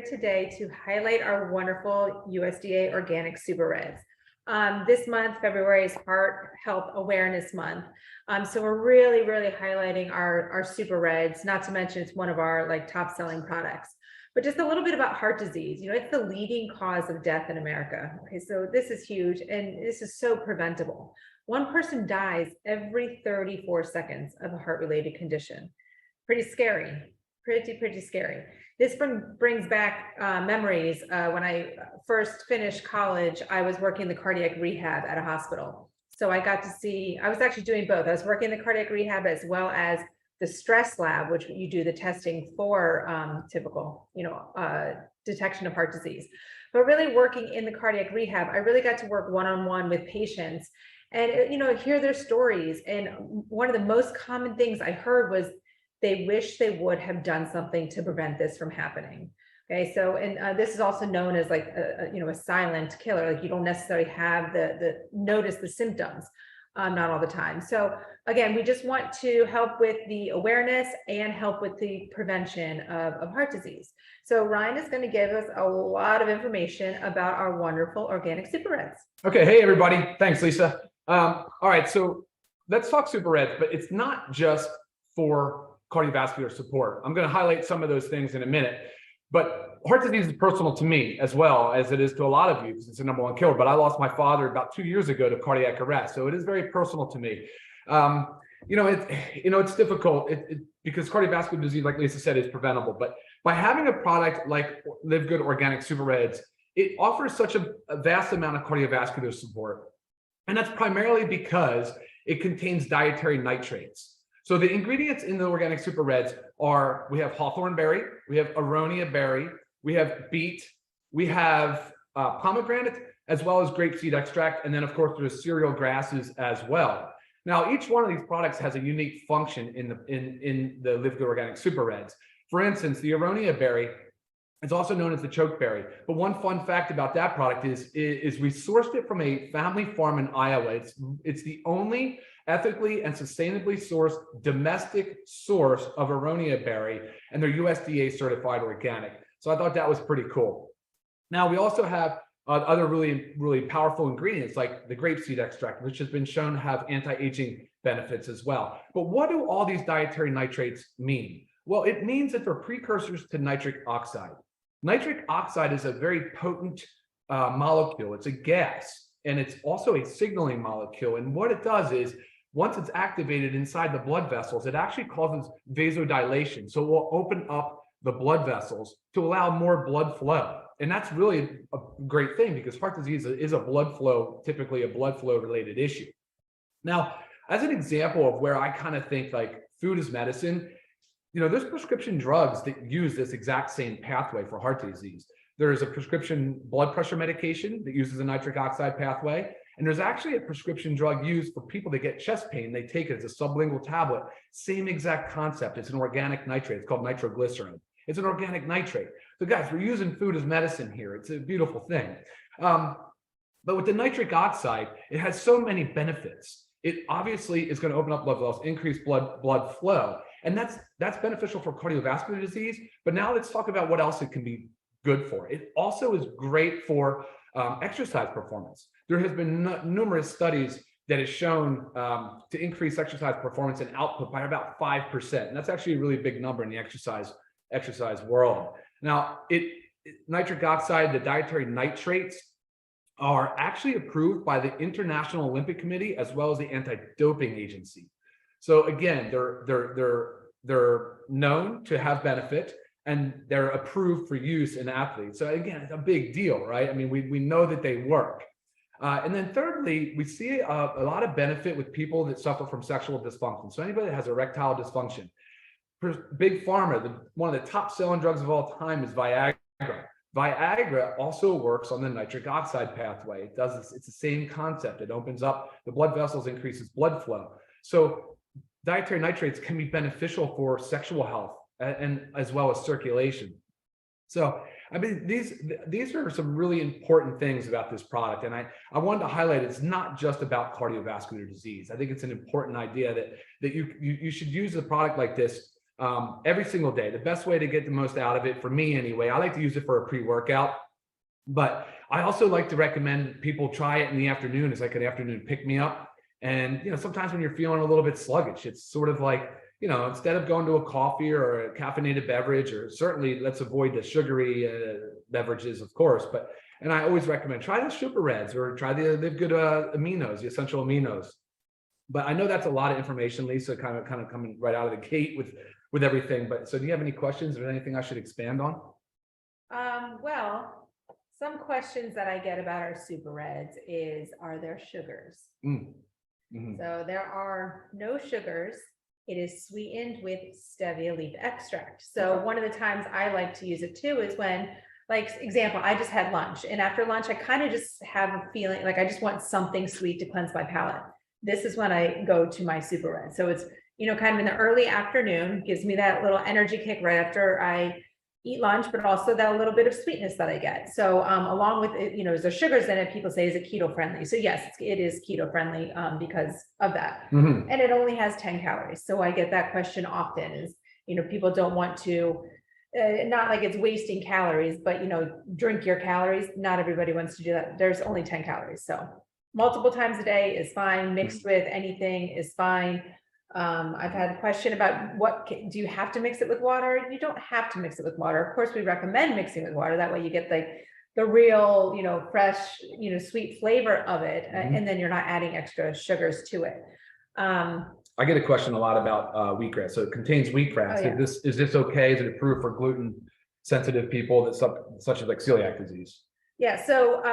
today to highlight our wonderful USDA organic super reds. This month, February, is Heart Health Awareness Month. So we're really highlighting our super reds, not to mention it's one of our top selling products. But just a little bit about heart disease. It's the leading cause of death in America. Okay, so this is huge and this is so preventable. One person dies every 34 seconds of a heart-related condition. Pretty scary, pretty scary. This brings back memories. When I first finished college, I was working the cardiac rehab at a hospital. So I got to see, I was actually doing both. I was working the cardiac rehab as well as the stress lab, which you do the testing for typical, detection of heart disease. But really working in the cardiac rehab, I really got to work one-on-one with patients and, hear their stories. And one of the most common things I heard was they wish they would have done something to prevent this from happening. Okay, so and this is also known as a silent killer. Like you don't necessarily have the notice the symptoms, not all the time. So again, we just want to help with the awareness and help with the prevention of heart disease. So Ryan is going to give us a lot of information about our wonderful organic super reds. Okay, hey everybody, thanks Lisa. All right, so let's talk super reds, but it's not just for cardiovascular support. I'm going to highlight some of those things in a minute, but heart disease is personal to me as well as it is to a lot of you because it's the #1 killer. But I lost my father about 2 years ago to cardiac arrest, so it is very personal to me. It's difficult because cardiovascular disease, like Lisa said, is preventable. But by having a product like Live Good Organic Super Reds, it offers such a vast amount of cardiovascular support, and that's primarily because it contains dietary nitrates. So the ingredients in the organic super reds are, we have hawthorn berry, we have aronia berry, we have beet, we have pomegranate, as well as grapeseed extract. And then of course there's cereal grasses as well. Now, each one of these products has a unique function in the Live Good Organic Super Reds. For instance, the aronia berry is also known as the chokeberry. But one fun fact about that product is we sourced it from a family farm in Iowa. It's the only ethically and sustainably sourced domestic source of aronia berry, and they're USDA certified organic. So I thought that was pretty cool. Now we also have other really powerful ingredients like the grapeseed extract, which has been shown to have anti-aging benefits as well. But what do all these dietary nitrates mean? Well, it means that they're precursors to nitric oxide. Nitric oxide is a very potent molecule. It's a gas, and it's also a signaling molecule. And what it does is, once it's activated inside the blood vessels, it actually causes vasodilation. So it will open up the blood vessels to allow more blood flow. And that's really a great thing because heart disease is typically a blood flow related issue. Now, as an example of where I kind of think like food is medicine, there's prescription drugs that use this exact same pathway for heart disease. There's a prescription blood pressure medication that uses a nitric oxide pathway. And there's actually a prescription drug used for people that get chest pain. They take it as a sublingual tablet. Same exact concept. It's an organic nitrate. It's called nitroglycerin. It's an organic nitrate. So guys, we're using food as medicine here. It's a beautiful thing. But with the nitric oxide, it has so many benefits. It obviously is going to open up blood vessels, increase blood flow. And that's beneficial for cardiovascular disease. But now let's talk about what else it can be good for. It also is great for exercise performance. There has been numerous studies that has shown to increase exercise performance and output by about 5%. And that's actually a really big number in the exercise world. Now, nitric oxide, the dietary nitrates, are actually approved by the International Olympic Committee as well as the Anti-Doping Agency. So again, they're known to have benefit, and they're approved for use in athletes. So again, it's a big deal, right? I mean, we know that they work. And then thirdly, we see a lot of benefit with people that suffer from sexual dysfunction. So anybody that has erectile dysfunction. Big Pharma, one of the top selling drugs of all time is Viagra. Viagra also works on the nitric oxide pathway. It's the same concept. It opens up the blood vessels, increases blood flow. So dietary nitrates can be beneficial for sexual health and as well as circulation. So, I mean, these are some really important things about this product. And I wanted to highlight it's not just about cardiovascular disease. I think it's an important idea that you should use a product like this every single day. The best way to get the most out of it, for me anyway, I like to use it for a pre-workout, but I also like to recommend people try it in the afternoon. It's like an afternoon pick-me-up. And, sometimes when you're feeling a little bit sluggish, it's sort of like, instead of going to a coffee or a caffeinated beverage, or certainly let's avoid the sugary beverages, of course, and I always recommend try the Super Reds or try the good aminos, the essential aminos. But I know that's a lot of information, Lisa, kind of coming right out of the gate with everything. But so do you have any questions or anything I should expand on? Well, some questions that I get about our Super Reds is, are there sugars? So there are no sugars. It is sweetened with stevia leaf extract. So one of the times I like to use it too is when, like, example, I just had lunch, and after lunch, I kind of just have a feeling like I just want something sweet to cleanse my palate. This is when I go to my Super Red. So it's, kind of in the early afternoon, gives me that little energy kick right after I eat lunch, but also that little bit of sweetness that I get. So along with it, is there sugars in it? People say, is it keto friendly? So yes, it is keto friendly because of that. And it only has 10 calories. So I get that question often is, people don't want to, not like it's wasting calories, but drink your calories. Not everybody wants to do that. There's only 10 calories. So multiple times a day is fine. Mixed with anything is fine. I've had a question about do you have to mix it with water? You don't have to mix it with water. Of course, we recommend mixing with water. That way you get the real, fresh, sweet flavor of it. And then you're not adding extra sugars to it. I get a question a lot about wheatgrass. So it contains wheatgrass. Oh, yeah. Is this okay? Is it approved for gluten sensitive people that such as like celiac disease? Yeah. So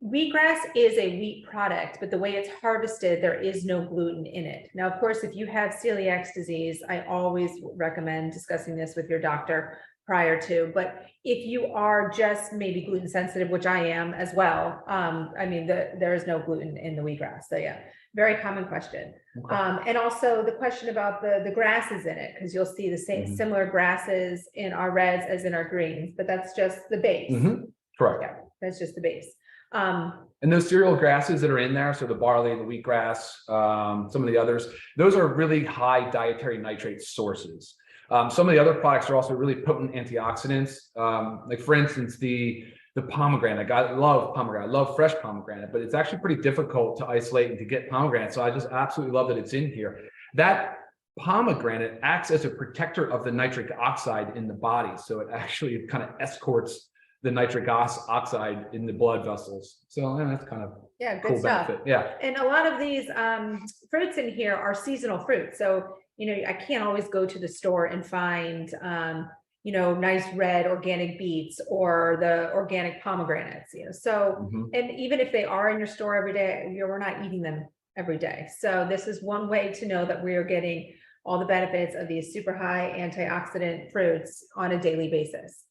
wheatgrass is a wheat product, but the way it's harvested, there is no gluten in it. Now, of course, if you have celiac disease, I always recommend discussing this with your doctor prior to, but if you are just maybe gluten sensitive, which I am as well, there is no gluten in the wheatgrass. So yeah, very common question. Okay. And also the question about the grasses in it, because you'll see the same similar grasses in our reds as in our greens, but that's just the base. Correct. Yeah, that's just the base. And those cereal grasses that are in there, so the barley, the wheatgrass, some of the others, those are really high dietary nitrate sources. Some of the other products are also really potent antioxidants. Like for instance, the pomegranate. I love pomegranate. I love fresh pomegranate, but it's actually pretty difficult to isolate and to get pomegranate. So I just absolutely love that it's in here. That pomegranate acts as a protector of the nitric oxide in the body. So it actually kind of escorts the nitric oxide in the blood vessels. So that's kind of good cool stuff. benefit. Yeah. And a lot of these fruits in here are seasonal fruits. So, I can't always go to the store and find, nice red organic beets or the organic pomegranates, So, and even if they are in your store every day, we're not eating them every day. So this is one way to know that we are getting all the benefits of these super high antioxidant fruits on a daily basis.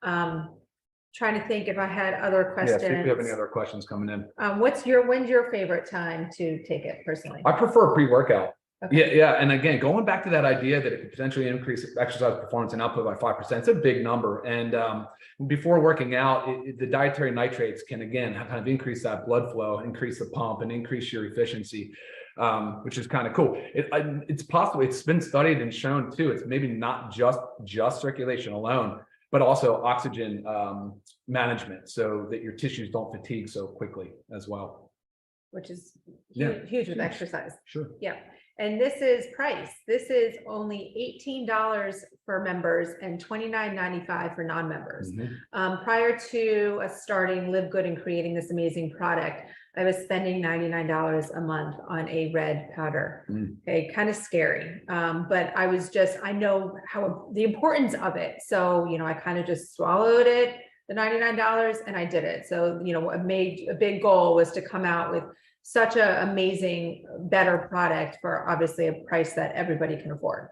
Trying to think if I had other questions. Yeah, see if we have any other questions coming in. When's your favorite time to take it personally? I prefer pre-workout. Okay. Yeah. And again, going back to that idea that it could potentially increase exercise performance and output by 5%, it's a big number. And before working out, the dietary nitrates can, again, kind of increase that blood flow, increase the pump, and increase your efficiency, which is kind of cool. It's possible. It's been studied and shown too. It's maybe not just circulation alone, but also oxygen management so that your tissues don't fatigue so quickly as well. Which is huge with exercise. Sure. Yeah. And this is price. This is only $18 for members and $29.95 for non-members. Prior to us starting Live Good and creating this amazing product, I was spending $99 a month on a red powder. Okay, kind of scary. But I know how the importance of it. So, I kind of just swallowed it, the $99, and I did it. So, I made a big goal was to come out with such an amazing, better product for obviously a price that everybody can afford.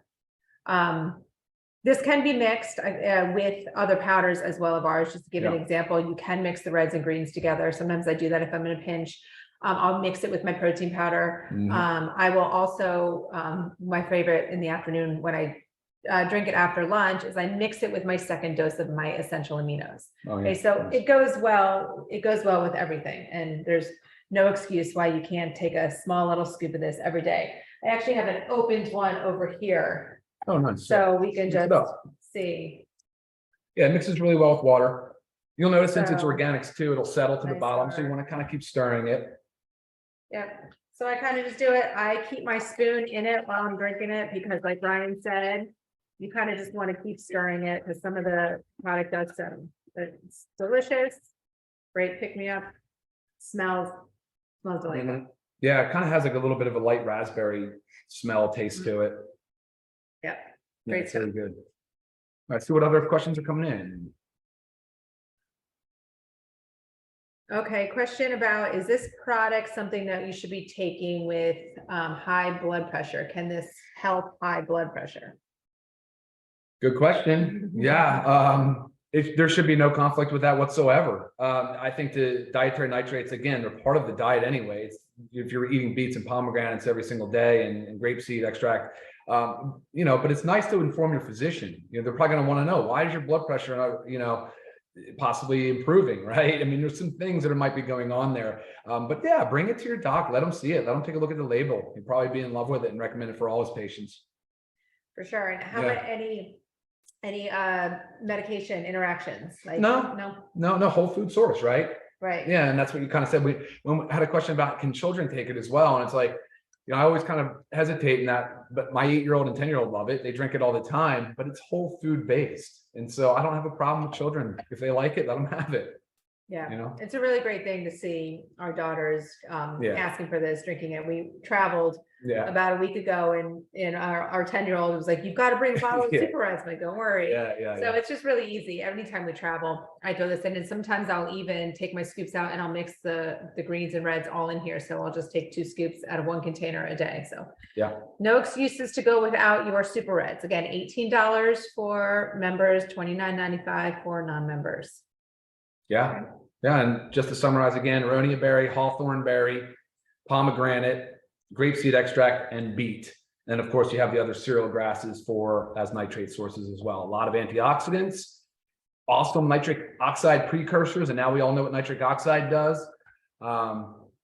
This can be mixed with other powders as well of ours. Just to give an example, you can mix the reds and greens together. Sometimes I do that if I'm in a pinch. I'll mix it with my protein powder. I will also, my favorite in the afternoon when I drink it after lunch is I mix it with my second dose of my essential aminos. Okay, so it goes well with everything. And there's no excuse why you can't take a small little scoop of this every day. I actually have an opened one over here Oh, nice. So we can Mix it just up. see. Yeah, it mixes really well with water. You'll notice since it's So, organics too, it'll settle to the nice bottom. So you water. want to kind of keep stirring it. Yep. So I kind of just do it. I keep my spoon in it while I'm drinking it because like Ryan said, you kind of just want to keep stirring it because some of the product does settle. But it's delicious. Great pick me up. Smells delicious. Mhm. Yeah, it kind of has like a little bit of a light raspberry smell taste to it. Yep. Yeah, Great it's very good. All right, see what other questions are coming in. Okay, question about, is this product something that you should be taking with high blood pressure? Can this help high blood pressure? Good question. Yeah, there should be no conflict with that whatsoever. I think the dietary nitrates, again, they're part of the diet anyway. If you're eating beets and pomegranates every single day and grapeseed extract, but it's nice to inform your physician. They're probably going to want to know, why is your blood pressure, possibly improving, right? I mean, there's some things that might be going on there. But yeah, bring it to your doc, let them see it, let them take a look at the label. He'd probably be in love with it and recommend it for all his patients. For sure. And how about any medication interactions? Like No, whole food source, right? Right. Yeah, and that's what you kind of said. We had a question about, can children take it as well? And it's like, I always kind of hesitate in that, but my 8-year-old and 10-year-old love it. They drink it all the time, but it's whole food based. And so I don't have a problem with children. If they like it, let them have it. Yeah, it's a really great thing to see our daughters asking for this, drinking it. We traveled about a week ago and our 10-year-old was like, you've got to bring a bottle of Super Reds. I'm like, don't worry. So it's just really easy. Anytime we travel, I do this. And then sometimes I'll even take my scoops out and I'll mix the greens and reds all in here. So I'll just take 2 scoops out of 1 container a day. So no excuses to go without your Super Reds. Again, $18 for members, $29.95 for non-members. Yeah. And just to summarize again, aronia berry, hawthorn berry, pomegranate, grapeseed extract, and beet. And of course, you have the other cereal grasses as nitrate sources as well. A lot of antioxidants, awesome nitric oxide precursors. And now we all know what nitric oxide does,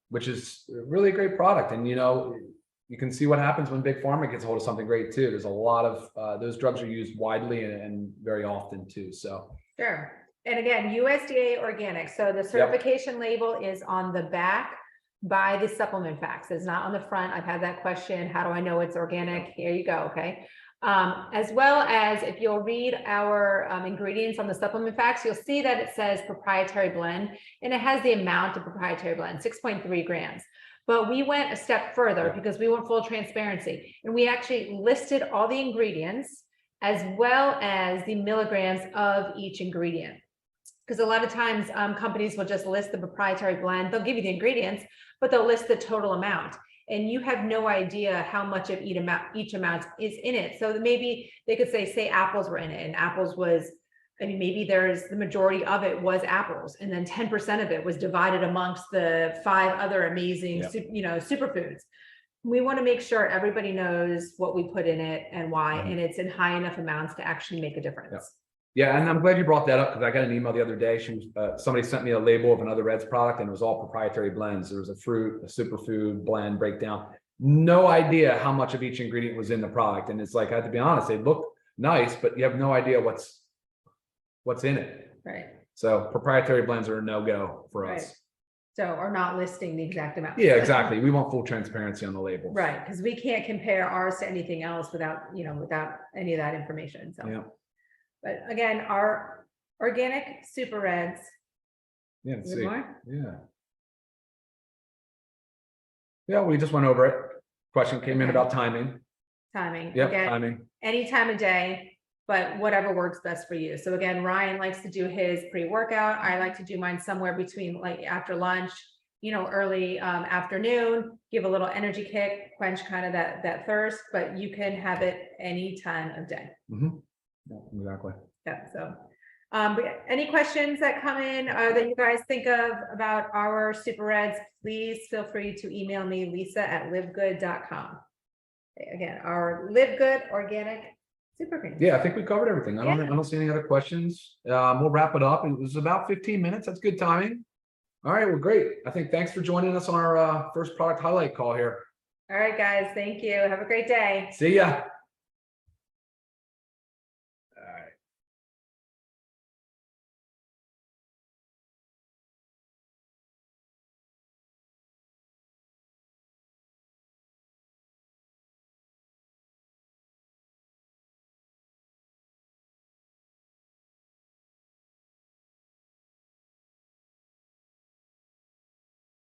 which is really a great product. And, you can see what happens when Big Pharma gets a hold of something great too. There's a lot of those drugs are used widely and very often too. So sure. And again, USDA organic. So the certification label is on the back by the supplement facts. It's not on the front. I've had that question. How do I know it's organic? Here you go. Okay. As well as if you'll read our ingredients on the supplement facts, you'll see that it says proprietary blend and it has the amount of proprietary blend, 6.3 grams. But we went a step further because we want full transparency and we actually listed all the ingredients as well as the milligrams of each ingredient. Because a lot of times companies will just list the proprietary blend. They'll give you the ingredients, but they'll list the total amount. And you have no idea how much of each amount is in it. So maybe they could say apples were in it and apples was, maybe the majority of it was apples. And then 10% of it was divided amongst the 5 other amazing, superfoods. We want to make sure everybody knows what we put in it and why, and it's in high enough amounts to actually make a difference. Yeah, and I'm glad you brought that up because I got an email the other day. Somebody sent me a label of another Reds product and it was all proprietary blends. There was a fruit, a superfood blend breakdown. No idea how much of each ingredient was in the product. And it's like, I have to be honest, they look nice, but you have no idea what's in it. Right. So proprietary blends are a no-go for us. So, or not listing the exact amount. Yeah, exactly. We want full transparency on the label. Right, because we can't compare ours to anything else without any of that information. So. But again, our organic Super Reds. Yeah, let's Is see. more? Yeah, we just went over it. Question came in about timing. Timing. Yep, again, timing. Any time of day, but whatever works best for you. So again, Ryan likes to do his pre-workout. I like to do mine somewhere between like after lunch, early afternoon, give a little energy kick, quench kind of that thirst, but you can have it any time of day. Yeah, exactly. Yeah. So, any questions that come in that you guys think of about our Super Reds, please feel free to email me, lisa@livegood.com. Again, our Live Good organic super greens. Yeah, I think we covered everything. I don't see any other questions. We'll wrap it up. It was about 15 minutes. That's good timing. All right. Well, great. I think thanks for joining us on our first product highlight call here. All right, guys. Thank you. Have a great day. See ya.